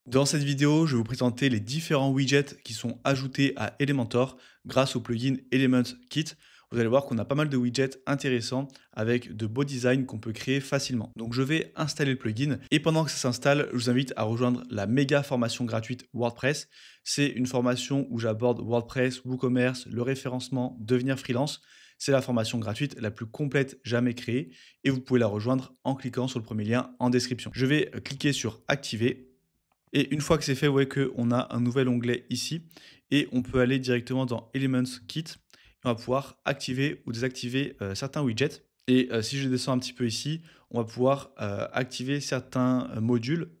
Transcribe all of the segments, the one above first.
Dans cette vidéo, je vais vous présenter les différents widgets qui sont ajoutés à Elementor grâce au plugin Element Kit. Vous allez voir qu'on a pas mal de widgets intéressants avec de beaux designs qu'on peut créer facilement. Donc je vais installer le plugin et pendant que ça s'installe, je vous invite à rejoindre la méga formation gratuite WordPress. C'est une formation où j'aborde WordPress, WooCommerce, le référencement, devenir freelance. C'est la formation gratuite la plus complète jamais créée et vous pouvez la rejoindre en cliquant sur le premier lien en description. Je vais cliquer sur activer. Et une fois que c'est fait, vous voyez qu'on a un nouvel onglet ici et on peut aller directement dans Elements Kit. On va pouvoir activer ou désactiver certains widgets. Et si je descends un petit peu ici, on va pouvoir activer certains modules.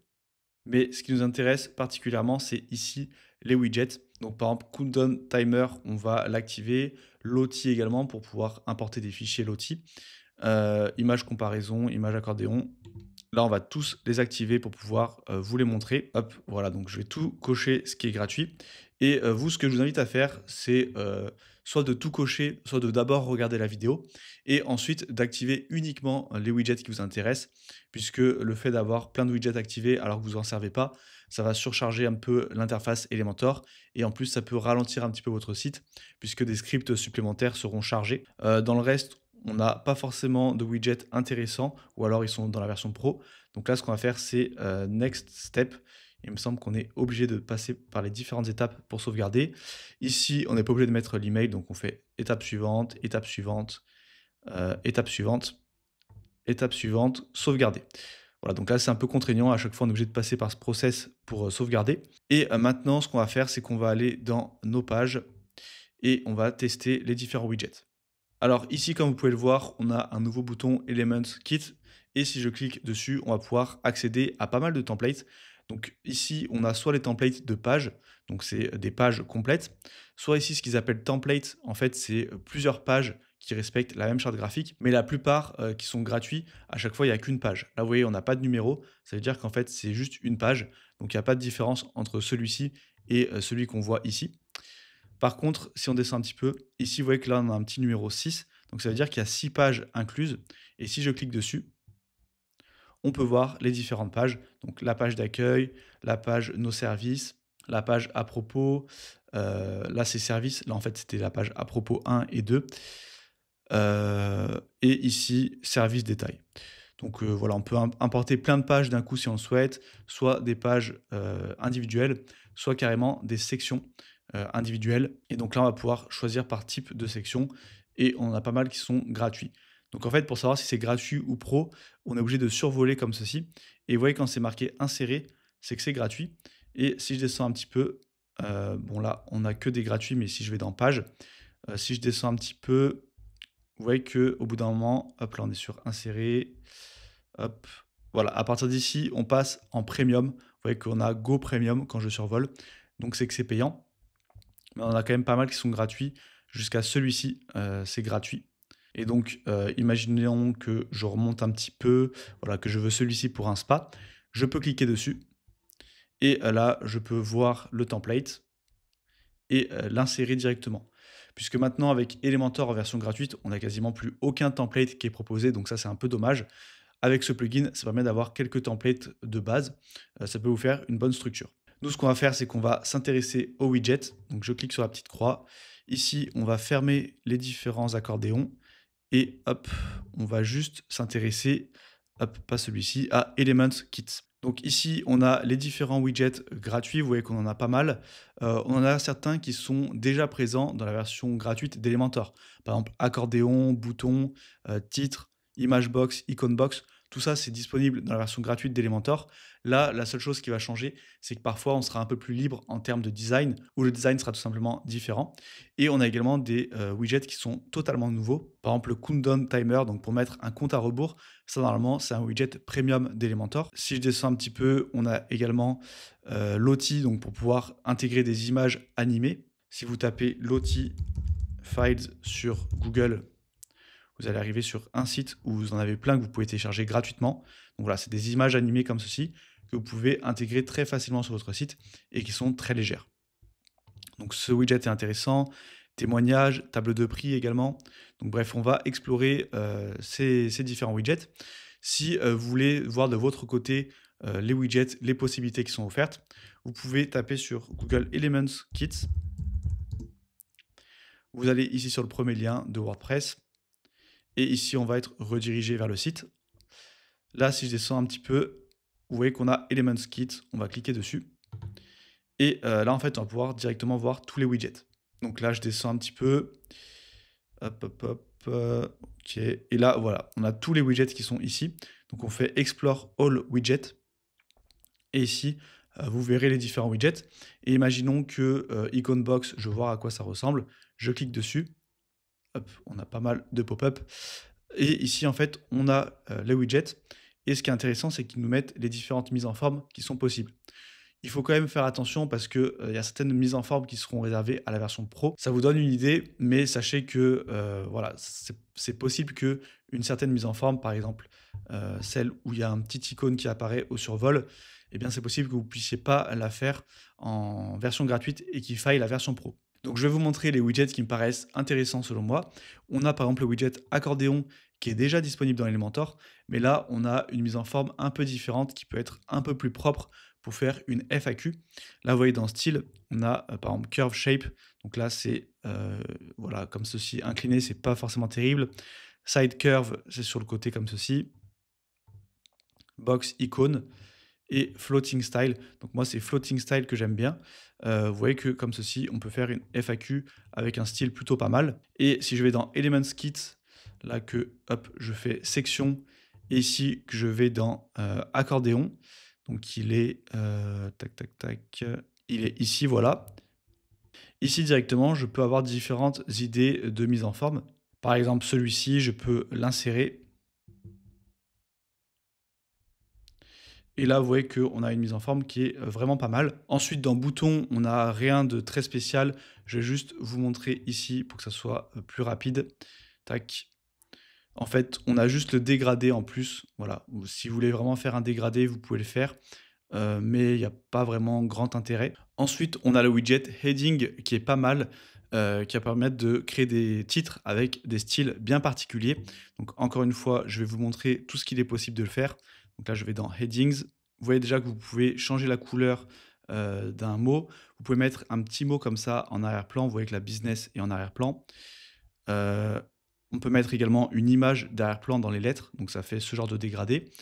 Mais ce qui nous intéresse particulièrement, c'est ici les widgets. Donc par exemple, Countdown Timer, on va l'activer. Loti également pour pouvoir importer des fichiers Loti. Image comparaison, image accordéon. Là, on va tous les activer pour pouvoir vous les montrer. Hop, voilà, donc je vais tout cocher ce qui est gratuit. Et vous, ce que je vous invite à faire, c'est soit de tout cocher, soit de d'abord regarder la vidéo et ensuite d'activer uniquement les widgets qui vous intéressent, puisque le fait d'avoir plein de widgets activés alors que vous n'en servez pas, ça va surcharger un peu l'interface Elementor et en plus, ça peut ralentir un petit peu votre site puisque des scripts supplémentaires seront chargés. Dans le reste, on n'a pas forcément de widgets intéressants ou alors ils sont dans la version pro. Donc là, ce qu'on va faire, c'est Next Step. Il me semble qu'on est obligé de passer par les différentes étapes pour sauvegarder. Ici, on n'est pas obligé de mettre l'email, donc on fait étape suivante, étape suivante, étape suivante, étape suivante, sauvegarder. Voilà, donc là, c'est un peu contraignant. À chaque fois, on est obligé de passer par ce process pour sauvegarder. Et maintenant, ce qu'on va faire, c'est qu'on va aller dans nos pages et on va tester les différents widgets. Alors ici, comme vous pouvez le voir, on a un nouveau bouton Elements Kit et si je clique dessus, on va pouvoir accéder à pas mal de templates. Donc ici, on a soit les templates de pages, donc c'est des pages complètes, soit ici ce qu'ils appellent templates, en fait c'est plusieurs pages qui respectent la même charte graphique, mais la plupart qui sont gratuits, à chaque fois il n'y a qu'une page. Là vous voyez, on n'a pas de numéro, ça veut dire qu'en fait c'est juste une page, donc il n'y a pas de différence entre celui-ci et celui qu'on voit ici. Par contre, si on descend un petit peu, ici, vous voyez que là, on a un petit numéro 6. Donc, ça veut dire qu'il y a 6 pages incluses. Et si je clique dessus, on peut voir les différentes pages. Donc, la page d'accueil, la page nos services, la page à propos. Là, c'est services. Là, en fait, c'était la page à propos 1 et 2. Et ici, service détail. Donc, voilà, on peut importer plein de pages d'un coup si on le souhaite, soit des pages individuelles, soit carrément des sections individuelles. Et donc là, on va pouvoir choisir par type de section et on en a pas mal qui sont gratuits. Donc en fait, pour savoir si c'est gratuit ou pro, on est obligé de survoler comme ceci. Et vous voyez, quand c'est marqué insérer, c'est que c'est gratuit. Et si je descends un petit peu, bon là, on n'a que des gratuits, mais si je vais dans page, si je descends un petit peu, vous voyez que au bout d'un moment, hop là, on est sur insérer, hop, voilà. À partir d'ici, on passe en premium. Vous voyez qu'on a Go Premium quand je survole, donc c'est que c'est payant. Mais on en a quand même pas mal qui sont gratuits. Jusqu'à celui-ci, c'est gratuit. Et donc, imaginons que je remonte un petit peu, voilà, que je veux celui-ci pour un spa. Je peux cliquer dessus et là, je peux voir le template et l'insérer directement. Puisque maintenant, avec Elementor en version gratuite, on n'a quasiment plus aucun template qui est proposé, donc ça, c'est un peu dommage. Avec ce plugin, ça permet d'avoir quelques templates de base. Ça peut vous faire une bonne structure. Nous, ce qu'on va faire, c'est qu'on va s'intéresser au widget. Donc, je clique sur la petite croix. Ici, on va fermer les différents accordéons. Et hop, on va juste s'intéresser, hop, pas celui-ci, à Element Kit. Donc ici, on a les différents widgets gratuits. Vous voyez qu'on en a pas mal. On en a certains qui sont déjà présents dans la version gratuite d'Elementor. Par exemple, accordéon, bouton, titre, image box, icon box. Tout ça, c'est disponible dans la version gratuite d'Elementor. Là, la seule chose qui va changer, c'est que parfois, on sera un peu plus libre en termes de design, ou le design sera tout simplement différent. Et on a également des widgets qui sont totalement nouveaux. Par exemple, le Countdown Timer, donc pour mettre un compte à rebours. Ça, normalement, c'est un widget premium d'Elementor. Si je descends un petit peu, on a également Loti, donc pour pouvoir intégrer des images animées. Si vous tapez Loti Files sur Google, vous allez arriver sur un site où vous en avez plein que vous pouvez télécharger gratuitement. Donc voilà, c'est des images animées comme ceci que vous pouvez intégrer très facilement sur votre site et qui sont très légères. Donc ce widget est intéressant. Témoignages, table de prix également. Donc bref, on va explorer ces différents widgets. Si vous voulez voir de votre côté les widgets, les possibilités qui sont offertes. Vous pouvez taper sur Google Elements Kit. Vous allez ici sur le premier lien de WordPress et ici on va être redirigé vers le site. Là, si je descends un petit peu, vous voyez qu'on a Elements Kit, on va cliquer dessus et là en fait on va pouvoir directement voir tous les widgets. Donc là je descends un petit peu, hop hop hop, OK, et là voilà, on a tous les widgets qui sont ici. Donc on fait Explore All Widgets et ici, vous verrez les différents widgets et imaginons que, Iconbox, je veux voir à quoi ça ressemble. Je clique dessus, hop, on a pas mal de pop-up et ici, en fait, on a, les widgets et ce qui est intéressant, c'est qu'ils nous mettent les différentes mises en forme qui sont possibles. Il faut quand même faire attention parce que, il y a certaines mises en forme qui seront réservées à la version pro. Ça vous donne une idée, mais sachez que, voilà, c'est possible qu'une certaine mise en forme, par exemple, celle où il y a un petit icône qui apparaît au survol, eh bien, c'est possible que vous ne puissiez pas la faire en version gratuite et qu'il faille la version pro. Donc je vais vous montrer les widgets qui me paraissent intéressants selon moi. On a par exemple le widget accordéon qui est déjà disponible dans Elementor, mais là on a une mise en forme un peu différente qui peut être un peu plus propre pour faire une FAQ. Là vous voyez dans style, on a par exemple curve shape, donc là c'est voilà comme ceci, incliné c'est pas forcément terrible. Side curve c'est sur le côté comme ceci. Box icône et floating style. Donc moi, c'est floating style que j'aime bien. Vous voyez que comme ceci, on peut faire une FAQ avec un style plutôt pas mal. Et si je vais dans Elements Kit, là que hop, je fais section, et ici que je vais dans accordéon, donc il est tac tac tac, il est ici, voilà. Ici directement, je peux avoir différentes idées de mise en forme. Par exemple, celui-ci, je peux l'insérer. Et là, vous voyez qu'on a une mise en forme qui est vraiment pas mal. Ensuite, dans bouton, on n'a rien de très spécial. Je vais juste vous montrer ici pour que ça soit plus rapide. Tac. En fait, on a juste le dégradé en plus. Voilà. Si vous voulez vraiment faire un dégradé, vous pouvez le faire. Mais il n'y a pas vraiment grand intérêt. Ensuite, on a le widget heading qui est pas mal, qui va permettre de créer des titres avec des styles bien particuliers. Donc encore une fois, je vais vous montrer tout ce qu'il est possible de le faire. Donc là, je vais dans Headings. Vous voyez déjà que vous pouvez changer la couleur d'un mot. Vous pouvez mettre un petit mot comme ça en arrière-plan. Vous voyez que la business est en arrière-plan. On peut mettre également une image d'arrière-plan dans les lettres. Donc ça fait ce genre de dégradé.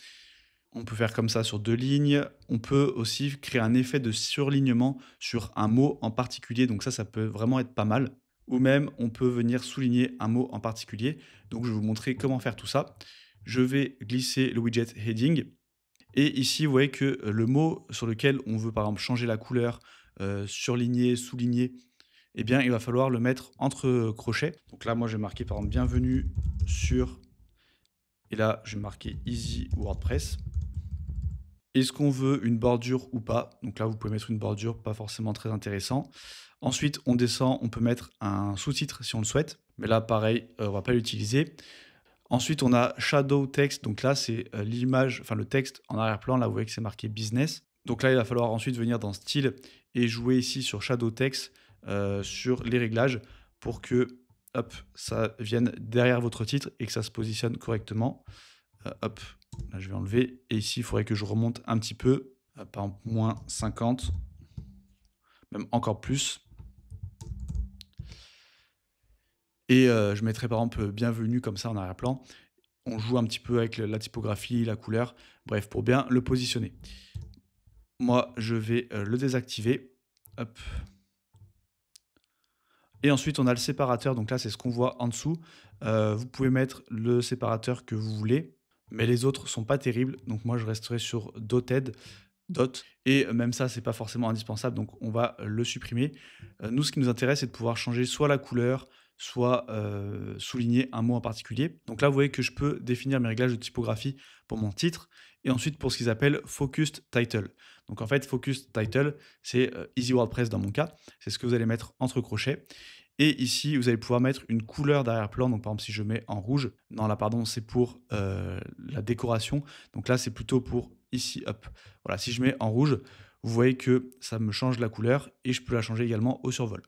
On peut faire comme ça sur 2 lignes. On peut aussi créer un effet de surlignement sur un mot en particulier. Donc ça peut vraiment être pas mal. Ou même, on peut venir souligner un mot en particulier. Donc je vais vous montrer comment faire tout ça. Je vais glisser le widget heading. Et ici, vous voyez que le mot sur lequel on veut par exemple changer la couleur, surligner, souligner, eh bien, il va falloir le mettre entre crochets. Donc là, moi, je vais marquer par exemple bienvenue sur. Et là, je vais marquer Easy WordPress. Est-ce qu'on veut une bordure ou pas? Donc là, vous pouvez mettre une bordure, pas forcément très intéressant. Ensuite, on descend, on peut mettre un sous-titre si on le souhaite. Mais là, pareil, on ne va pas l'utiliser. Ensuite, on a Shadow Text. Donc là, c'est l'image, enfin le texte en arrière-plan. Là, vous voyez que c'est marqué Business. Donc là, il va falloir ensuite venir dans Style et jouer ici sur Shadow Text, sur les réglages pour que hop, ça vienne derrière votre titre et que ça se positionne correctement. Hop, là, je vais enlever. Et ici, il faudrait que je remonte un petit peu, par exemple, moins 50, même encore plus. Et je mettrai par exemple bienvenue comme ça en arrière-plan. On joue un petit peu avec la typographie, la couleur, bref, pour bien le positionner. Moi, je vais le désactiver. Hop. Et ensuite, on a le séparateur. Donc là, c'est ce qu'on voit en dessous. Vous pouvez mettre le séparateur que vous voulez, mais les autres sont pas terribles. Donc moi, je resterai sur Dotted. Dot. Et même ça, c'est pas forcément indispensable, donc on va le supprimer. Nous, ce qui nous intéresse, c'est de pouvoir changer soit la couleur, soit souligner un mot en particulier. Donc là, vous voyez que je peux définir mes réglages de typographie pour mon titre et ensuite pour ce qu'ils appellent Focused Title. Donc en fait, Focused Title, c'est Easy WordPress dans mon cas. C'est ce que vous allez mettre entre crochets. Et ici, vous allez pouvoir mettre une couleur d'arrière-plan. Donc par exemple, si je mets en rouge, non là, pardon, c'est pour la décoration. Donc là, c'est plutôt pour ici, hop. Voilà, si je mets en rouge, vous voyez que ça me change la couleur et je peux la changer également au survol.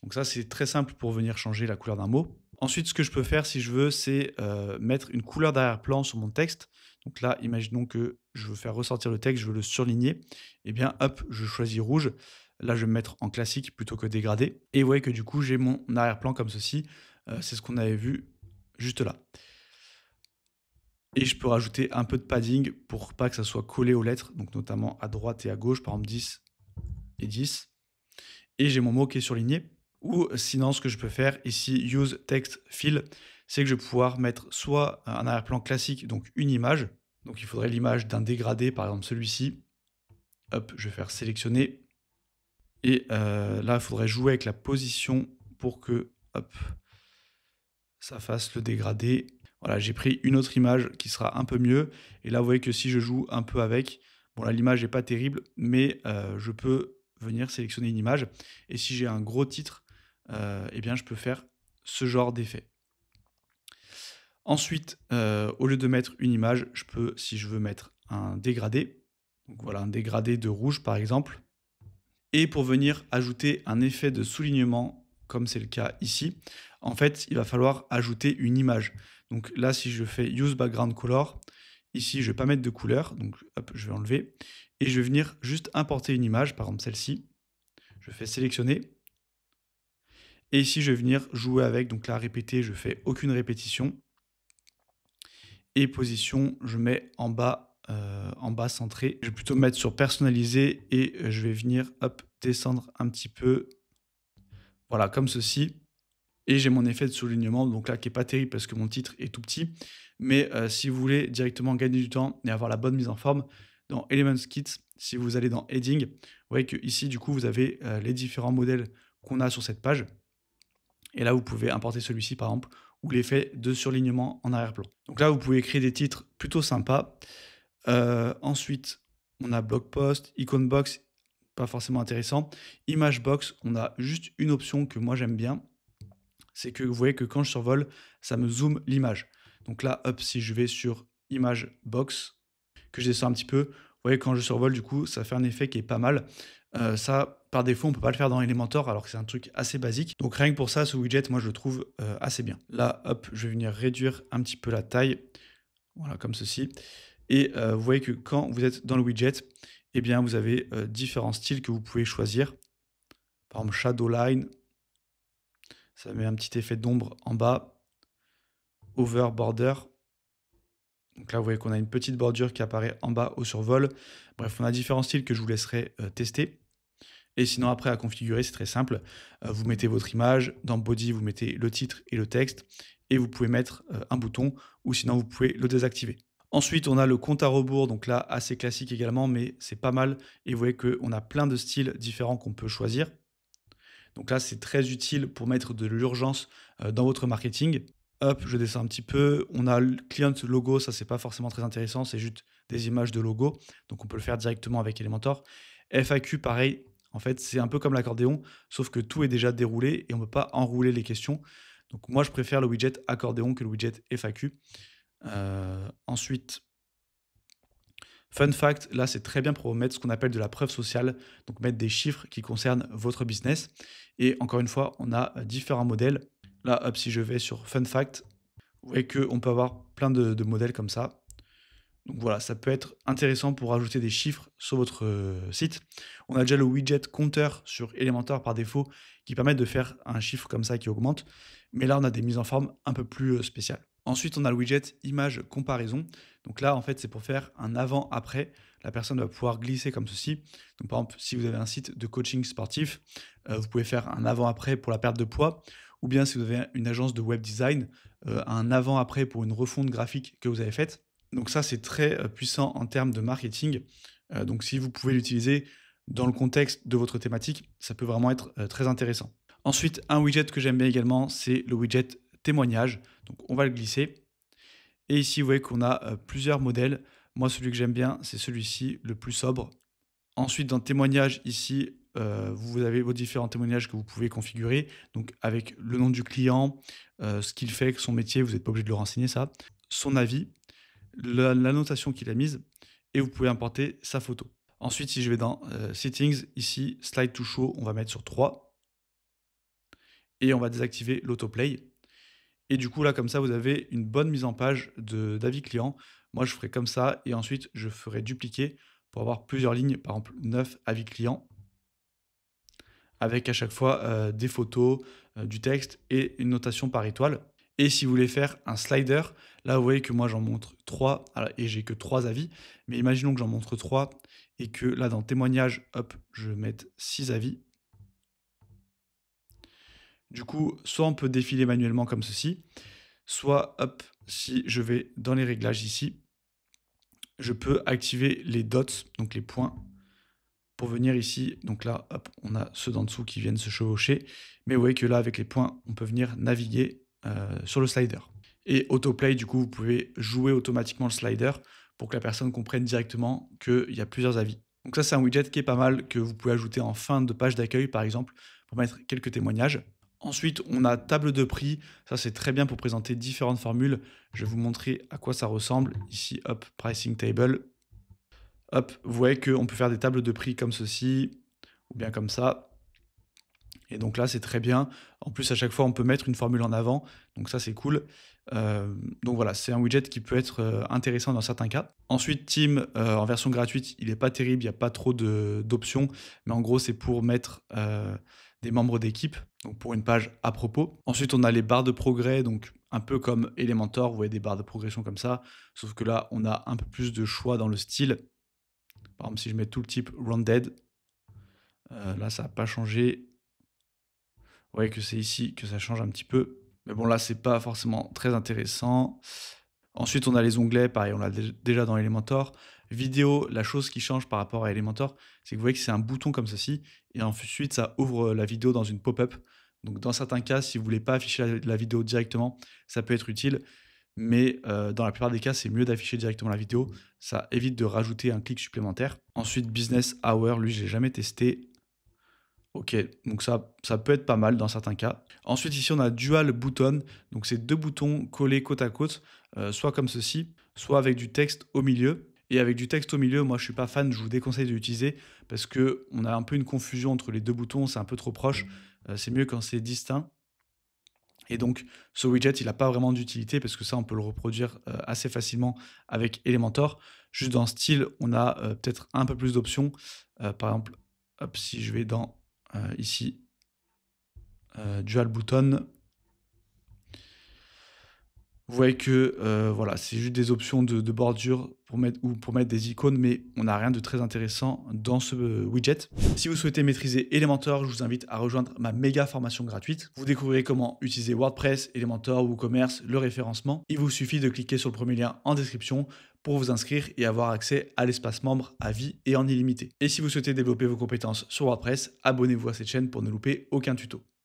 Donc ça, c'est très simple pour venir changer la couleur d'un mot. Ensuite, ce que je peux faire si je veux, c'est mettre une couleur d'arrière-plan sur mon texte. Donc là, imaginons que je veux faire ressortir le texte, je veux le surligner. Eh bien, hop, je choisis rouge. Là, je vais me mettre en classique plutôt que dégradé. Et vous voyez que du coup, j'ai mon arrière-plan comme ceci. C'est ce qu'on avait vu juste là. Et je peux rajouter un peu de padding pour pas que ça soit collé aux lettres, donc notamment à droite et à gauche, par exemple 10 et 10. Et j'ai mon mot qui est surligné. Ou sinon, ce que je peux faire ici, Use Text Fill, c'est que je vais pouvoir mettre soit un arrière-plan classique, donc une image. Donc il faudrait l'image d'un dégradé, par exemple celui-ci. Hop, je vais faire sélectionner. Et là, il faudrait jouer avec la position pour que, hop, ça fasse le dégradé. Voilà, j'ai pris une autre image qui sera un peu mieux. Et là, vous voyez que si je joue un peu avec, bon là, l'image n'est pas terrible, mais je peux venir sélectionner une image. Et si j'ai un gros titre, eh bien, je peux faire ce genre d'effet. Ensuite, au lieu de mettre une image, je peux, si je veux, mettre un dégradé. Donc voilà, un dégradé de rouge, par exemple. Et pour venir ajouter un effet de soulignement, comme c'est le cas ici, en fait, il va falloir ajouter une image. Donc là, si je fais Use Background Color, ici, je ne vais pas mettre de couleur, donc hop, je vais enlever. Et je vais venir juste importer une image, par exemple celle-ci. Je fais sélectionner. Et ici, je vais venir jouer avec, donc là, répéter, je fais aucune répétition. Et position, je mets en bas centré. Je vais plutôt mettre sur personnaliser et je vais venir hop, descendre un petit peu. Voilà, comme ceci. Et j'ai mon effet de soulignement, donc là, qui n'est pas terrible parce que mon titre est tout petit. Mais si vous voulez directement gagner du temps et avoir la bonne mise en forme, dans Elements Kit, si vous allez dans Heading, vous voyez que ici, du coup, vous avez les différents modèles qu'on a sur cette page. Et là, vous pouvez importer celui-ci, par exemple, ou l'effet de surlignement en arrière-plan. Donc là, vous pouvez créer des titres plutôt sympas. Ensuite, on a blog post, icon box, pas forcément intéressant. Image box, on a juste une option que moi j'aime bien. C'est que vous voyez que quand je survole, ça me zoome l'image. Donc là, hop, si je vais sur image box, que je descends un petit peu, vous voyez quand je survole, du coup, ça fait un effet qui est pas mal. Ça, par défaut, on peut pas le faire dans Elementor, alors que c'est un truc assez basique. Donc rien que pour ça, ce widget, moi, je le trouve assez bien. Là, hop, je vais venir réduire un petit peu la taille. Voilà, comme ceci. Et vous voyez que quand vous êtes dans le widget, eh bien, vous avez différents styles que vous pouvez choisir. Par exemple, Shadowline, ça met un petit effet d'ombre en bas. Over Border. Donc là, vous voyez qu'on a une petite bordure qui apparaît en bas au survol. Bref, on a différents styles que je vous laisserai tester. Et sinon, après, à configurer, c'est très simple. Vous mettez votre image. Dans Body, vous mettez le titre et le texte. Et vous pouvez mettre un bouton ou sinon, vous pouvez le désactiver. Ensuite, on a le compte à rebours, donc là, assez classique également, mais c'est pas mal. Et vous voyez qu'on a plein de styles différents qu'on peut choisir. Donc là, c'est très utile pour mettre de l'urgence dans votre marketing. Hop, je descends un petit peu. On a le client logo, ça, c'est pas forcément très intéressant, c'est juste des images de logo. Donc on peut le faire directement avec Elementor. FAQ, pareil. En fait, c'est un peu comme l'accordéon, sauf que tout est déjà déroulé et on ne peut pas enrouler les questions. Donc moi, je préfère le widget accordéon que le widget FAQ. Ensuite, fun fact, là c'est très bien pour mettre ce qu'on appelle de la preuve sociale, donc mettre des chiffres qui concernent votre business. Et encore une fois, on a différents modèles. Là, hop, si je vais sur fun fact, vous voyez qu'on peut avoir plein de modèles comme ça. Donc voilà, ça peut être intéressant pour ajouter des chiffres sur votre site. On a déjà le widget compteur sur Elementor par défaut qui permet de faire un chiffre comme ça qui augmente. Mais là, on a des mises en forme un peu plus spéciales. Ensuite, on a le widget image comparaison. Donc là, en fait, c'est pour faire un avant-après. La personne va pouvoir glisser comme ceci. Donc par exemple, si vous avez un site de coaching sportif, vous pouvez faire un avant-après pour la perte de poids. Ou bien si vous avez une agence de web design, un avant-après pour une refonte graphique que vous avez faite. Donc ça, c'est très puissant en termes de marketing. Donc si vous pouvez l'utiliser dans le contexte de votre thématique, ça peut vraiment être très intéressant. Ensuite, un widget que j'aime bien également, c'est le widget témoignage. Donc on va le glisser. Et ici, vous voyez qu'on a plusieurs modèles. Moi, celui que j'aime bien, c'est celui-ci, le plus sobre. Ensuite, dans témoignage, ici, vous avez vos différents témoignages que vous pouvez configurer. Donc avec le nom du client, ce qu'il fait, son métier, vous n'êtes pas obligé de le renseigner ça. Son avis, la notation qu'il a mise, et vous pouvez importer sa photo. Ensuite, si je vais dans Settings, ici, Slide to Show, on va mettre sur 3. Et on va désactiver l'autoplay. Et du coup, là, comme ça, vous avez une bonne mise en page d'avis client. Moi, je ferai comme ça et ensuite, je ferai dupliquer pour avoir plusieurs lignes, par exemple 9 avis clients, avec à chaque fois des photos, du texte et une notation par étoile. Et si vous voulez faire un slider, là, vous voyez que moi, j'en montre 3 et j'ai que 3 avis. Mais imaginons que j'en montre 3 et que là, dans témoignage, hop, je mette 6 avis. Du coup, soit on peut défiler manuellement comme ceci, soit, hop, si je vais dans les réglages ici, je peux activer les dots, donc les points, pour venir ici. Donc là, hop, on a ceux d'en dessous qui viennent se chevaucher. Mais vous voyez que là, avec les points, on peut venir naviguer sur le slider. Et autoplay, du coup, vous pouvez jouer automatiquement le slider pour que la personne comprenne directement qu'il y a plusieurs avis. Donc ça, c'est un widget qui est pas mal, que vous pouvez ajouter en fin de page d'accueil, par exemple, pour mettre quelques témoignages. Ensuite, on a table de prix. Ça, c'est très bien pour présenter différentes formules. Je vais vous montrer à quoi ça ressemble. Ici, hop, pricing table. Hop, vous voyez qu'on peut faire des tables de prix comme ceci, ou bien comme ça. Et donc là, c'est très bien. En plus, à chaque fois, on peut mettre une formule en avant. Donc ça, c'est cool. Donc voilà, c'est un widget qui peut être intéressant dans certains cas. Ensuite, Team, en version gratuite, il n'est pas terrible, il n'y a pas trop d'options. Mais en gros, c'est pour mettre des membres d'équipe, donc pour une page à propos. Ensuite, on a les barres de progrès, donc un peu comme Elementor, vous voyez des barres de progression comme ça. Sauf que là, on a un peu plus de choix dans le style. Par exemple, si je mets tout le type rounded, là, ça n'a pas changé. Vous voyez que c'est ici que ça change un petit peu. Mais bon, là, c'est pas forcément très intéressant. Ensuite, on a les onglets, pareil, on l'a déjà dans Elementor. Vidéo, la chose qui change par rapport à Elementor, c'est que vous voyez que c'est un bouton comme ceci, et ensuite, ça ouvre la vidéo dans une pop-up. Donc, dans certains cas, si vous voulez pas afficher la vidéo directement, ça peut être utile. Mais dans la plupart des cas, c'est mieux d'afficher directement la vidéo. Ça évite de rajouter un clic supplémentaire. Ensuite, Business Hour, lui, je l'ai jamais testé. OK, donc ça peut être pas mal dans certains cas. Ensuite, ici, on a Dual Button, donc c'est 2 boutons collés côte à côte, soit comme ceci, soit avec du texte au milieu. Et avec du texte au milieu, moi, je suis pas fan, je vous déconseille de l'utiliser parce qu'on a un peu une confusion entre les 2 boutons, c'est un peu trop proche. C'est mieux quand c'est distinct. Et donc, ce widget, il a pas vraiment d'utilité parce que ça, on peut le reproduire, assez facilement avec Elementor. Juste dans style, on a, peut-être un peu plus d'options. Par exemple, hop, si je vais dans, ici, dual button. Vous voyez que voilà, c'est juste des options de bordure pour mettre des icônes, mais on n'a rien de très intéressant dans ce widget. Si vous souhaitez maîtriser Elementor, je vous invite à rejoindre ma méga formation gratuite. Vous découvrirez comment utiliser WordPress, Elementor, WooCommerce, le référencement. Il vous suffit de cliquer sur le premier lien en description pour vous inscrire et avoir accès à l'espace membre à vie et en illimité. Et si vous souhaitez développer vos compétences sur WordPress, abonnez-vous à cette chaîne pour ne louper aucun tuto.